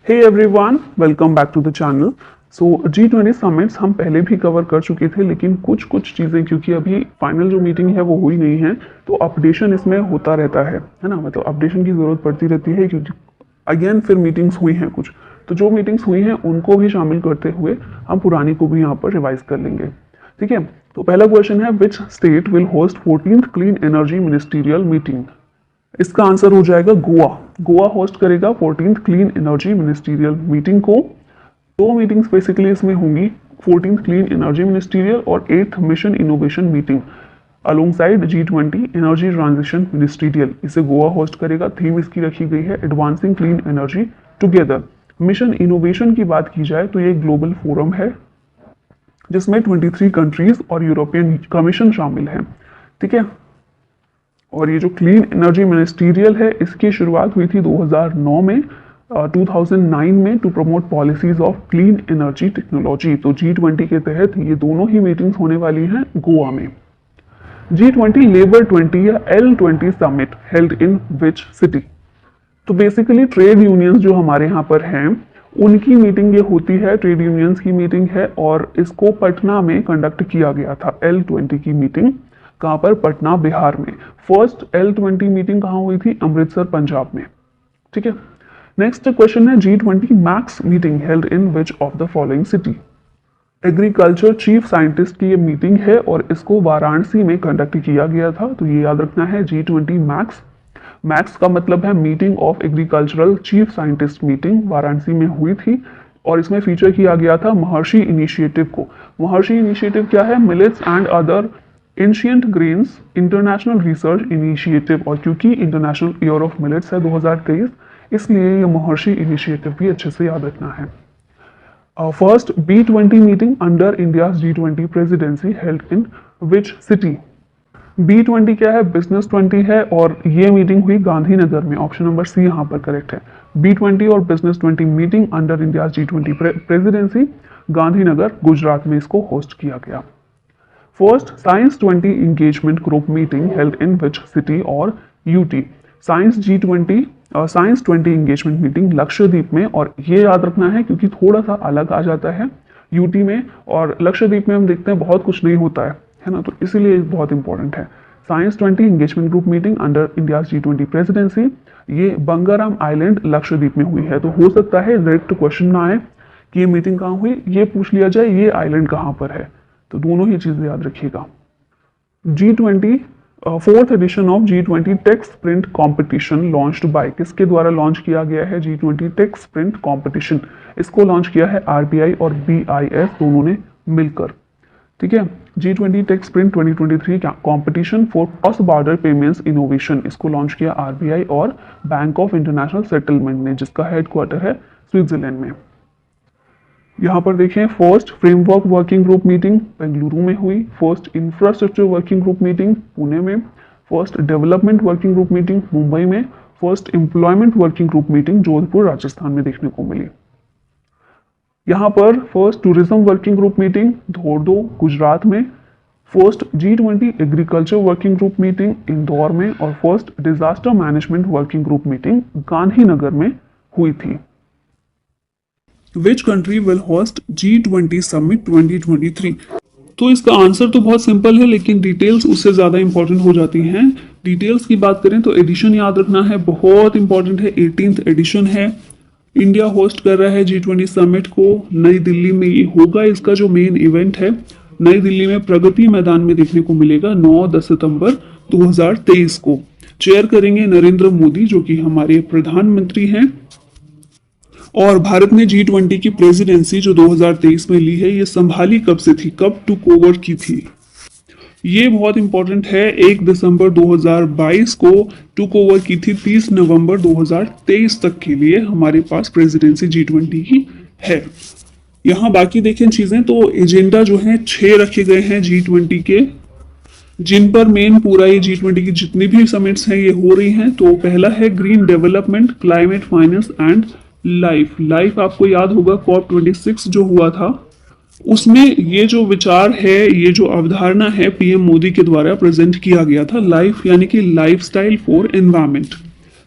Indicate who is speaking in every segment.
Speaker 1: Hey everyone, welcome back to the channel. So G20 summits हम पहले भी cover कर चुके थे, लेकिन कुछ कुछ चीज़ें क्योंकि अभी फाइनल जो मीटिंग है वो हुई नहीं है, तो अपडेशन इसमें होता रहता है ना। मतलब अपडेशन की ज़रूरत पड़ती रहती है क्योंकि अगेन फिर मीटिंग्स हुई हैं कुछ, तो जो मीटिंग्स हुई हैं उनको भी शामिल करते हुए हम पुरानी को भी यहाँ पर रिवाइज कर लेंगे। ठीक है, तो पहला क्वेश्चन है, which state will host 14th clean energy ministerial meeting. इसका आंसर हो जाएगा गोवा। गोवा होस्ट करेगा 14th clean energy ministerial meeting को। दो मीटिंग्स बेसिकली इसमें होंगी, 14th क्लीन एनर्जी मिनिस्टीरियल और 8th mission innovation meeting along side G20 energy transition ministerial. इसे गोवा होस्ट करेगा। थीम इसकी रखी गई है advancing clean energy together. Mission innovation की बात की जाए तो ये ग्लोबल फोरम है जिसमें 23 कंट्रीज और यूरोपियन कमीशन शामिल है। ठीक है, और ये जो क्लीन एनर्जी मिनिस्टीरियल है इसकी शुरुआत हुई थी 2009 में 2009 में to promote policies of clean energy technology. तो G20 के तहत ये दोनों ही मीटिंग्स होने वाली हैं गोवा में। G20 लेबर 20 या L20 summit held in which city. तो बेसिकली ट्रेड यूनियंस जो हमारे यहाँ पर हैं उनकी मीटिंग ये होती है, ट्रेड यूनियंस की मीटिंग है, और इसको पटना में कंडक्ट किया गया था। L20 की मीटिंग कहाँ पर? पटना, बिहार में। फर्स्ट L20 मीटिंग कहाँ हुई थी? अमृतसर, पंजाब में। ठीक है, नेक्स्ट क्वेश्चन है, G20 max meeting held in which of the following city. Agriculture chief scientist की ये मीटिंग है और इसको वाराणसी में कंडक्ट किया गया था। तो ये याद रखना है, G20 मैक्स। मैक्स का मतलब है meeting of agricultural chief scientist meeting, Varanasi में हुई थी और इसमें फीचर किया गया था महर्षि इनिशिएटिव को। महर्षि इनिशिएटिव क्या है? Millets and other ancient grains international research initiative. और क्योंकि इंटरनेशनल ईयर ऑफ मिलेट्स है 2023, इसलिए ये महर्षि इनिशिएटिव भी अच्छे से याद रखना है। First B20 meeting under India's G20 presidency held in which city. B20 क्या है? बिजनेस 20 है और ये मीटिंग हुई गांधीनगर में। ऑप्शन नंबर सी यहाँ पर करेक्ट है। B20 और business 20 meeting under India's G20 presidency, Gandhinagar, Gujarat में इसको होस्ट किया गया। First science 20 engagement group meeting held in which city और UT। Science 20 engagement meeting Lakshadweep में, और ये याद रखना है क्योंकि थोड़ा सा अलग आ जाता है UT में, और लक्षद्वीप में हम देखते हैं बहुत कुछ नहीं होता है ना, तो इसीलिए बहुत इंपॉर्टेंट है। Science 20 engagement group meeting under India G20 presidency, ये बंगाराम आइलैंड लक्षद्वीप में हुई है। तो हो सकता है डायरेक्ट क्वेश्चन ना आए कि ये मीटिंग कहाँ हुई, ये पूछ लिया जाए ये आइलैंड कहाँ पर है। तो दोनों ही चीजें याद रखिएगा। G20 fourth edition of G20 tech sprint competition launched by, किसके द्वारा लॉन्च किया गया है? G20 टेक स्प्रिंट कॉम्पिटिशन, इसको लॉन्च किया है RBI और BIS दोनों ने मिलकर। ठीक है, G20 tech sprint 2023 competition for cross border payments innovation, इसको लॉन्च किया RBI और बैंक ऑफ इंटरनेशनल सेटलमेंट ने, जिसका हेडक्वार्टर है स्विट्जरलैंड में। यहाँ पर देखें, first framework working group meeting Bengaluru में हुई, first infrastructure working group meeting Pune में, first development working group meeting Mumbai में, first employment working group meeting Jodhpur, Rajasthan में देखने को मिली। यहाँ पर first tourism working group meeting Dhordo, Gujarat में, first G20 agriculture working group meeting Indore में, और first disaster management working group meeting Gandhinagar में हुई थी। Which country will host G20 summit 2023। तो इसका आंसर तो बहुत सिंपल है, लेकिन डिटेल्स उससे ज़्यादा इंपॉर्टेंट हो जाती हैं। डिटेल्स की बात करें तो एडिशन याद रखना है, बहुत इंपॉर्टेंट है, 18th एडिशन है। इंडिया होस्ट कर रहा है G20 समिट को, नई दिल्ली में ये होगा। इसका जो मेन इवेंट है नई दिल्ली में प्रगति मैदान में देखने को मिलेगा 9-10 सितंबर 2023 को। चेयर करेंगे नरेंद्र मोदी जो कि हमारे प्रधानमंत्री हैं। और भारत ने G20 की प्रेसिडेंसी जो 2023 में ली है, ये संभाली कब से थी, कब टुक ओवर की थी, ये बहुत इंपॉर्टेंट है। 1 दिसंबर 2022 को टुक ओवर की थी, 30 नवंबर 2023 तक के लिए हमारे पास प्रेसिडेंसी G20 की है। यहाँ बाकी देखें चीजें तो एजेंडा जो है 6 रखे गए हैं G20 के, जिन पर मेन पूरा ये G20 की जितनी भी समिट्स हैं ये हो रही हैं। तो पहला है green development, climate finance and life आपको याद होगा COP26 जो हुआ था, उसमें ये जो विचार है, ये जो अवधारणा है PM मोदी के द्वारा प्रेजेंट किया गया था, लाइफ यानी कि लाइफस्टाइल फॉर एनवायरमेंट।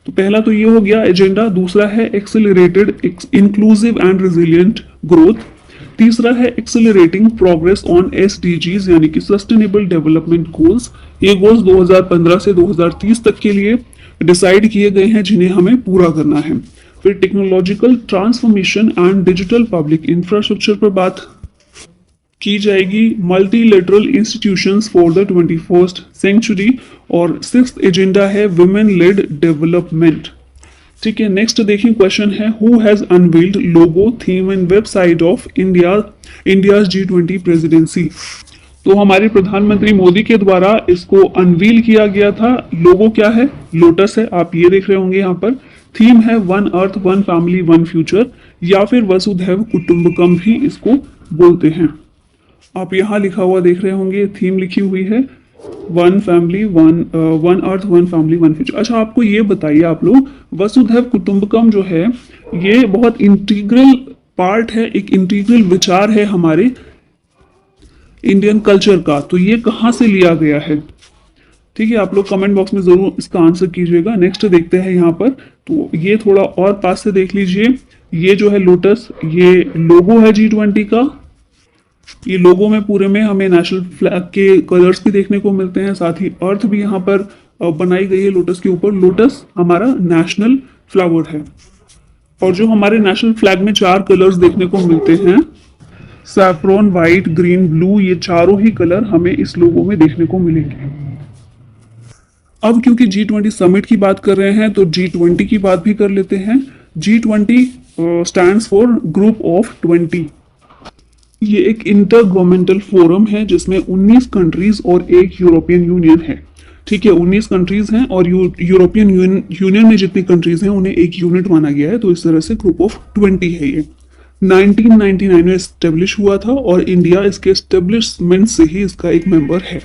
Speaker 1: तो पहला तो ये हो गया एजेंडा, दूसरा है accelerated inclusive and resilient growth, तीसरा है एक्सेलरेटिंग प्रोग्रेस ऑन एसडीजीज यानी कि सस्टेनेबल डेवलपमेंट गोल्स। ये गोल्स 2015 से 2030 तक के लिए डिसाइड किए गए हैं जिन्हें हमें पूरा करना है। फिर technological transformation and digital public infrastructure पर बात की जाएगी, multilateral institutions for the 21st century, और सिक्स्थ एजेंडा है वुमेन लेड डेवलपमेंट। ठीक है, नेक्स्ट देखिए क्वेश्चन है who has unveiled logo theme and website of India's G20 presidency. तो हमारे प्रधानमंत्री मोदी के द्वारा इसको अनवील किया गया था। लोगो क्या है? लोटस है, आप ये देख रहे होंगे यहाँ पर। थीम है one earth one family one future, या फिर वसुधैव कुटुंबकम भी इसको बोलते हैं। आप यहाँ लिखा हुआ देख रहे होंगे, थीम लिखी हुई है one family one earth one family one future. अच्छा, आपको ये बताइए आप लोग, वसुधैव कुटुंबकम जो है ये बहुत इंटीग्रल पार्ट है, एक इंटीग्रल विचार है हमारे इंडियन कल्चर का। तो ये कहाँ से लिया गया है? ठीक है, आप लोग कमेंट बॉक्स में जरूर इसका आंसर कीजिएगा। नेक्स्ट देखते हैं यहाँ पर, तो ये थोड़ा और पास से देख लीजिए। ये जो है लोटस, ये लोगो है G20 का। ये लोगो में पूरे में हमें नेशनल फ्लैग के कलर्स भी देखने को मिलते हैं, साथ ही अर्थ भी यहाँ पर बनाई गई है लोटस के ऊपर। लोटस हमारा नेशनल फ्लावर है। और जो हमारे नेशनल फ्लैग में 4 कलर्स देखने को मिलते हैं, सैफ्रॉन, व्हाइट, ग्रीन, ब्लू, ये चारों ही कलर हमें इस लोगो में देखने को मिलेंगे। अब क्योंकि G20 समिट की बात कर रहे हैं तो G20 की बात भी कर लेते हैं। G20 stands for group of 20। ये एक इंटर गवर्नमेंटल फोरम है जिसमें 19 कंट्रीज और एक यूरोपियन यूनियन है। ठीक है, 19 कंट्रीज हैं और यूरोपियन यूनियन में जितनी कंट्रीज हैं उन्हें एक यूनिट माना गया है, तो इस तरह से ग्रुप ऑफ 20 है ये। 1999 में एस्टेब्लिश हुआ था और इंडिया इसके एस्टेब्लिशमेंट से ही इसका एक मेंबर है।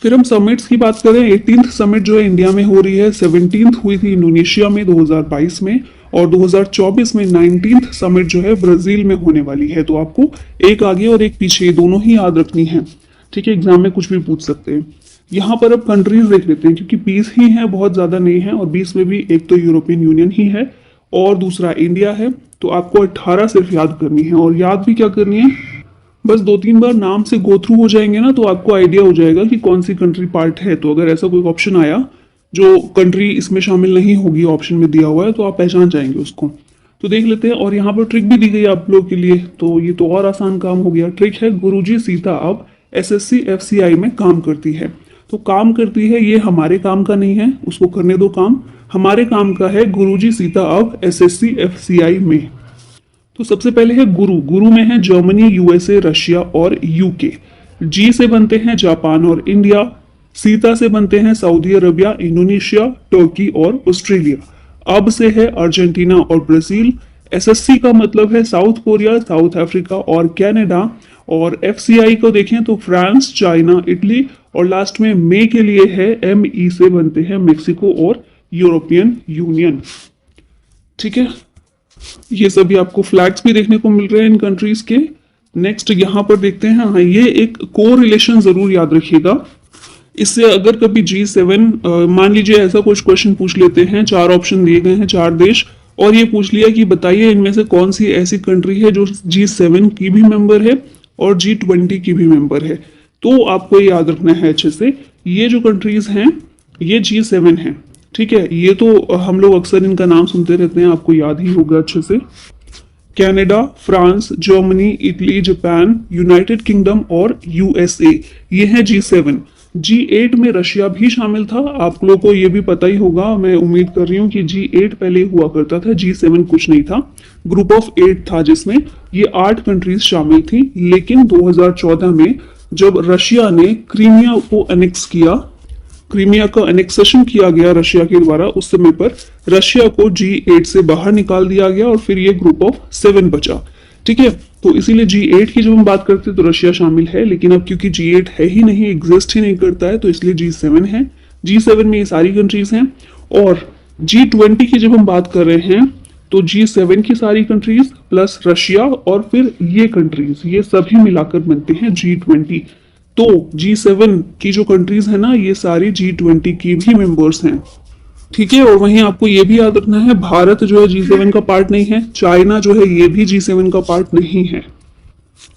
Speaker 1: फिर हम समिट्स की बात करें, 18th समिट जो है इंडिया में हो रही है, 17th हुई थी इंडोनेशिया में 2022 में, और 2024 में 19th समिट जो है ब्राजील में होने वाली है। तो आपको एक आगे और एक पीछे दोनों ही याद रखनी है। ठीक है, एग्जाम में कुछ भी पूछ सकते हैं। यहाँ पर अब कंट्रीज देख लेते हैं क्योंकि 20 ही है, बहुत ज़्यादा नहीं है, और 20 में भी एक तो यूरोपियन यूनियन ही है और दूसरा इंडिया है। तो आपको 18 सिर्फ याद करनी है, और याद भी क्या करनी है, बस 2-3 बार नाम से गो थ्रू हो जाएंगे ना तो आपको आइडिया हो जाएगा कि कौन सी कंट्री पार्ट है। तो अगर ऐसा कोई ऑप्शन आया जो कंट्री इसमें शामिल नहीं होगी ऑप्शन में दिया हुआ है तो आप पहचान जाएंगे उसको। तो देख लेते हैं, और यहाँ पर ट्रिक भी दी गई आप लोग के लिए, तो ये तो और आसान काम हो गया। ट्रिक है गुरुजी सीता अब SSC FCI में काम करती है। तो काम करती है, ये हमारे काम का नहीं है, उसको करने दो काम। हमारे काम का है गुरुजी सीता अब SSC FCI में। तो सबसे पहले है गुरु। गुरु में है जर्मनी, USA, रशिया और UK। जी से बनते हैं जापान और इंडिया। सीता से बनते हैं सऊदी अरबिया, इंडोनेशिया, तुर्की और ऑस्ट्रेलिया। अब से है अर्जेंटीना और ब्राजील। SSC का मतलब है साउथ कोरिया, साउथ अफ्रीका और कनाडा। और FCI को देखें तो फ्रांस, चाइना, इटली, और लास्ट में मे के लिए है ME से बनते हैं मेक्सिको और यूरोपियन यूनियन। ठीक है, ये सभी आपको फ्लैग्स भी देखने को मिल रहे हैं इन कंट्रीज के। नेक्स्ट यहाँ पर देखते हैं, हाँ ये एक को रिलेशन जरूर याद रखिएगा। इससे अगर कभी G7 मान लीजिए ऐसा कुछ क्वेश्चन पूछ लेते हैं, 4 ऑप्शन दिए गए हैं, 4 देश, और ये पूछ लिया कि बताइए इनमें से कौन सी ऐसी कंट्री है जो G7 की भी मेंबर है और G20 की भी मेंबर है, तो आपको ये याद रखना है अच्छे से। ये जो कंट्रीज हैं ये G7 है। ठीक है, ये तो हम लोग अक्सर इनका नाम सुनते रहते हैं, आपको याद ही होगा अच्छे से। Canada, France, Germany, Italy, Japan, United kingdom और USA, ये है G7। G8 में रशिया भी शामिल था, आप लोगों को ये भी पता ही होगा, मैं उम्मीद कर रही हूँ कि G8 पहले हुआ करता था, G7 कुछ नहीं था, ग्रुप ऑफ 8 था जिसमें ये 8 कंट्रीज शामिल थी। लेकिन 2014 में जब रशिया ने क्रीमिया को एनेक्स किया, क्रीमिया का एनेक्सेशन किया गया रशिया के द्वारा, उस समय पर रशिया को G8 से बाहर निकाल दिया गया और फिर ये ग्रुप ऑफ 7 बचा। ठीक है, तो इसीलिए G8 की जब हम बात करते हैं तो रशिया शामिल है, लेकिन अब क्योंकि G8 है ही नहीं, एग्जिस्ट ही नहीं करता है, तो इसलिए G7 है। G7 में ये सारी कंट्रीज हैं। और G20 की जब हम बात कर रहे हैं तो G7 की सारी कंट्रीज प्लस रशिया और फिर ये कंट्रीज, ये सभी मिलाकर बनते हैं G20। तो G7 की जो कंट्रीज है ना, ये सारी G20 की भी मेंबर्स हैं। ठीक है। और वहीं आपको ये भी याद रखना है, भारत जो है G7 का पार्ट नहीं है, चाइना जो है ये भी G7 का पार्ट नहीं है।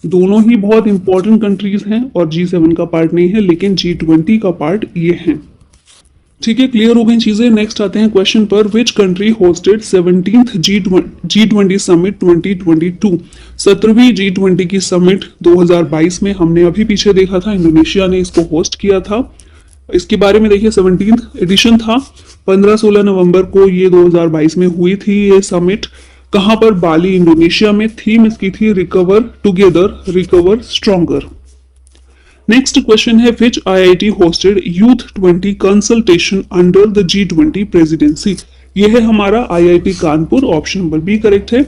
Speaker 1: दोनों ही बहुत इंपॉर्टेंट कंट्रीज हैं और G7 का पार्ट नहीं है, लेकिन G20 का पार्ट ये है। ठीक है, क्लियर हो गई चीजें। नेक्स्ट आते हैं क्वेश्चन पर, which country hosted 17th G20 summit 2022। 17वीं G20 की समिट 2022 में हमने अभी पीछे देखा था, इंडोनेशिया ने इसको होस्ट किया था। इसके बारे में देखिए, 17th एडिशन था। 15-16 नवंबर को ये 2022 में हुई थी ये समिट। कहां पर? बाली, इंडोनेशिया में। थीम इसकी थी recover together, recover stronger. Next question है, which IIT hosted youth 20 consultation under the G20 presidency. यह है हमारा IIT Kanpur, option number B correct है।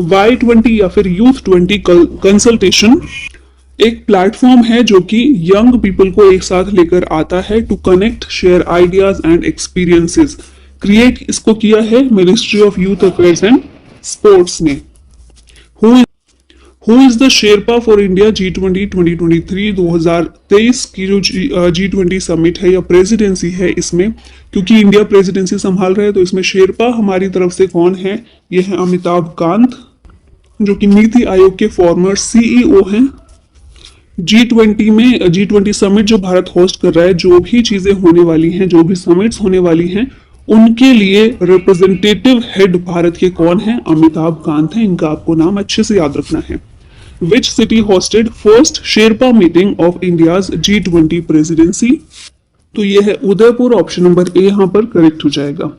Speaker 1: Y20 या फिर यूथ 20 कंसल्टेशन एक प्लेटफॉर्म है जो कि यंग पीपल को एक साथ लेकर आता है to connect, share ideas and experiences. Create इसको किया है ministry of youth affairs and sports ने। Who is the sherpa for India G20 2023। 2023 की जो G20 समिट है या प्रेसिडेंसी है, इसमें क्योंकि इंडिया प्रेसिडेंसी संभाल रहे हैं तो इसमें शेरपा हमारी तरफ से कौन है? यह है अमिताभ कांत, जो कि नीति आयोग के फॉर्मर सीईओ हैं। G20 में G20 समिट जो भारत होस्ट कर रहा है, जो भी चीजें होने वाली हैं, जो भी समिट्स होने वाली हैं, उनके लिए रिप्रेजेंटेटिव हेड भारत के कौन है? अमिताभ कांत है। इनका आपको नाम अच्छे से याद रखना है। Which city hosted first Sherpa meeting of India's G20 presidency. तो ये है उदयपुर, ऑप्शन नंबर ए यहां पर करेक्ट हो जाएगा।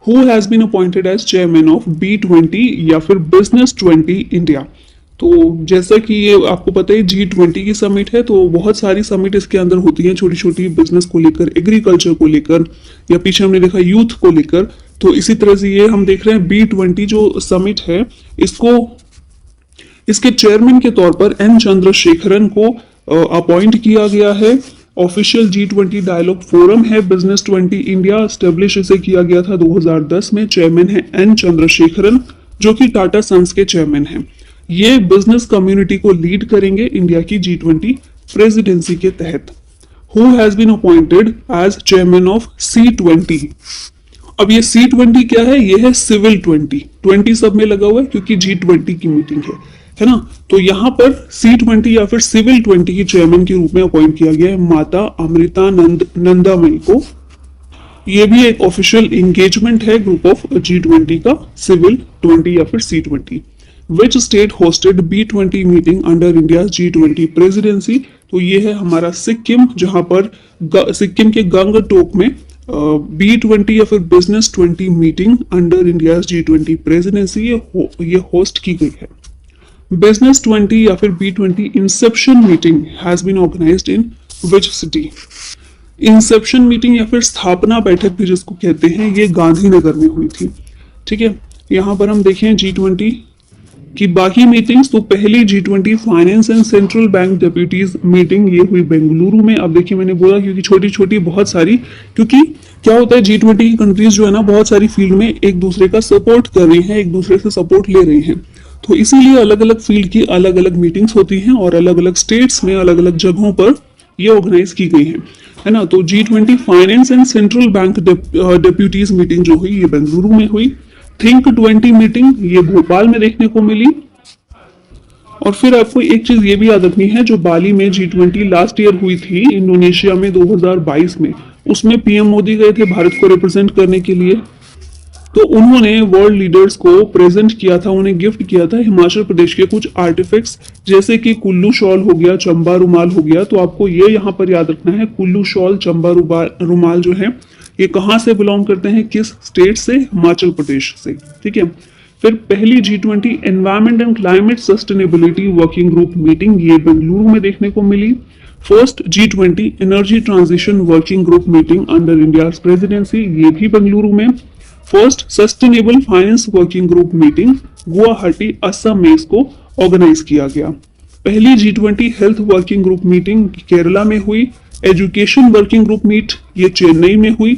Speaker 1: Who has been appointed as chairman of B20 या फिर बिजनेस 20 इंडिया। तो जैसा कि ये आपको पता है G20 की समिट है, तो बहुत सारी समिट इसके अंदर होती हैं, छोटी छोटी, बिजनेस को लेकर, एग्रीकल्चर को लेकर, या पीछे हमने देखा यूथ को लेकर। तो इसी तरह से ये हम देख रहे हैं B20 जो समिट है, इसको इसके चेयरमैन के तौर पर एन चंद्रशेखरन को अपॉइंट किया गया है। ऑफिशियल G20 डायलॉग फोरम है बिजनेस 20 इंडिया, स्टेब्लिश इसे किया गया था 2010 में। चेयरमैन है एन चंद्रशेखरन, जो कि टाटा सन्स के चेयरमैन हैं। ये बिजनेस कम्युनिटी को लीड करेंगे इंडिया की G20 प्रेसिडेंसी के तहत। Who has been appointed as chairman of C20। अब ये C20 क्या है? ये है सिविल 20 सब में लगा हुआ है क्योंकि G20 की मीटिंग है ना। तो यहाँ पर C20 या फिर सिविल 20 की चेयरमैन के रूप में अपॉइंट किया गया है माता अमृता नंदामयी को। ये भी एक ऑफिशियल एंगेजमेंट है ग्रुप ऑफ G20 का, सिविल 20 या फिर C20। Which state hosted B20 meeting under India G20 presidency. तो ये है हमारा सिक्किम, जहां पर सिक्किम के गंगटोक में B20 या फिर business 20 meeting under India G20 presidency ये होस्ट की गई है। बिजनेस 20 या फिर B20 inception meeting has been organised in which city. Inception meeting या फिर स्थापना बैठक भी जिसको कहते हैं, ये गांधीनगर में हुई थी। ठीक है, यहां पर हम देखें G20 की बाकी मीटिंग्स। तो पहली G20 finance and central bank deputies meeting ये हुई बेंगलुरु में। अब देखिए, मैंने बोला क्योंकि छोटी छोटी बहुत सारी, क्योंकि क्या होता है G20 की कंट्रीज जो है ना, बहुत सारी फील्ड में एक दूसरे का सपोर्ट कर रही हैं, एक दूसरे से सपोर्ट ले रही हैं। तो इसीलिए अलग अलग फील्ड की अलग अलग मीटिंग्स होती हैं और अलग अलग स्टेट्स में अलग अलग जगहों पर ये ऑर्गेनाइज की गई है ना। तो G20 finance and central bank deputies meeting जो हुई ये बेंगलुरु में हुई। थिंक 20 मीटिंग ये भोपाल में देखने को मिली। और फिर आपको एक चीज ये भी याद रखनी है, जो बाली में G20 लास्ट ईयर हुई थी इंडोनेशिया में 2022 में, उसमें पीएम मोदी गए थे भारत को रिप्रेजेंट करने के लिए। तो उन्होंने वर्ल्ड लीडर्स को प्रेजेंट किया था, उन्हें गिफ्ट किया था हिमाचल प्रदेश के कुछ आर्टिफैक्ट्स, जैसे कि कुल्लू शॉल हो गया, चंबा रुमाल हो गया। तो आपको ये यहाँ पर याद रखना है, कुल्लू शॉल, चंबा रुमाल जो है ये कहाँ से बिलोंग करते हैं, किस स्टेट से? हिमाचल प्रदेश से। ठीक है। फिर पहली G20 environment and climate sustainability working group meeting ये बेंगलुरु में देखने को मिली। First G20 energy transition working group meeting under India presidency ये भी बेंगलुरु में। First sustainable finance working group meeting Guwahati, Assam में इसको ऑर्गेनाइज किया गया। पहली G20 health working group meeting Kerala में हुई। एजुकेशन वर्किंग ग्रुप मीट ये चेन्नई में हुई।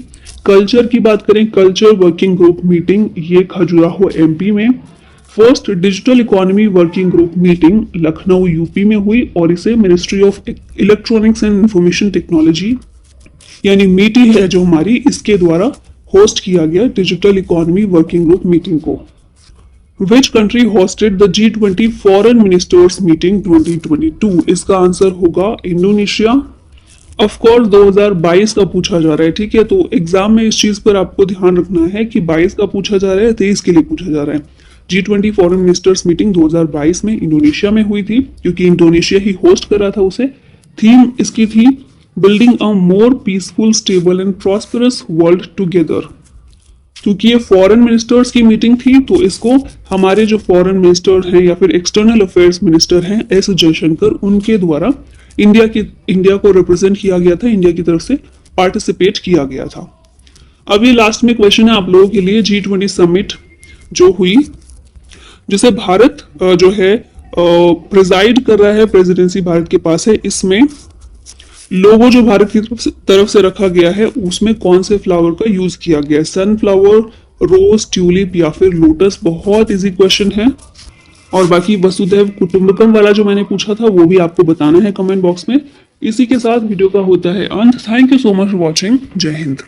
Speaker 1: कल्चर की बात करें, कल्चर वर्किंग ग्रुप मीटिंग ये खजुराहो MP में। First digital economy working group meeting Lucknow UP में हुई और इसे ministry of electronics and information technology यानी MITI है जो हमारी, इसके द्वारा होस्ट किया गया digital economy working group meeting को? Which country hosted the G20 Foreign Ministers Meeting 2022? इसका आंसर होगा इंडोनेशिया। ऑफ कोर्स 2022 का पूछा जा रहा है, ठीक है, तो एग्जाम में इस चीज पर आपको ध्यान रखना है कि 22 का पूछा जा रहा है, 23 के लिए पूछा जा रहा है। G20 फॉरेन मिनिस्टर्स मीटिंग 2022 में इंडोनेशिया में हुई थी, क्योंकि इंडोनेशिया ही होस्ट कर रहा था उसे। थीम इसकी थी building a more peaceful, stable and prosperous world together. क्योंकि ये फॉरेन मिनिस्टर्स की मीटिंग थी, तो इसको हमारे जो फॉरेन मिनिस्टर हैं या फिर एक्सटर्नल अफेयर्स मिनिस्टर हैं एस जयशंकर, उनके द्वारा इंडिया को रिप्रेजेंट किया गया था, इंडिया की तरफ से पार्टिसिपेट किया गया था। अभी लास्ट में क्वेश्चन है आप लोगों के लिए, G20 समिट जो हुई, जिसे भारत जो है प्रिजाइड कर रहा है, प्रेसिडेंसी भारत के पास है, इसमें लोगो जो भारत की तरफ से रखा गया है उसमें कौन से फ्लावर का यूज किया गया है? सनफ्लावर, रोज, ट्यूलिप या फिर लोटस? बहुत इजी क्वेश्चन है। और बाकी वसुधैव कुटुंबकम वाला जो मैंने पूछा था वो भी आपको बताना है कमेंट बॉक्स में। इसी के साथ वीडियो का होता है अंत। Thank you so much for watching. जय हिंद।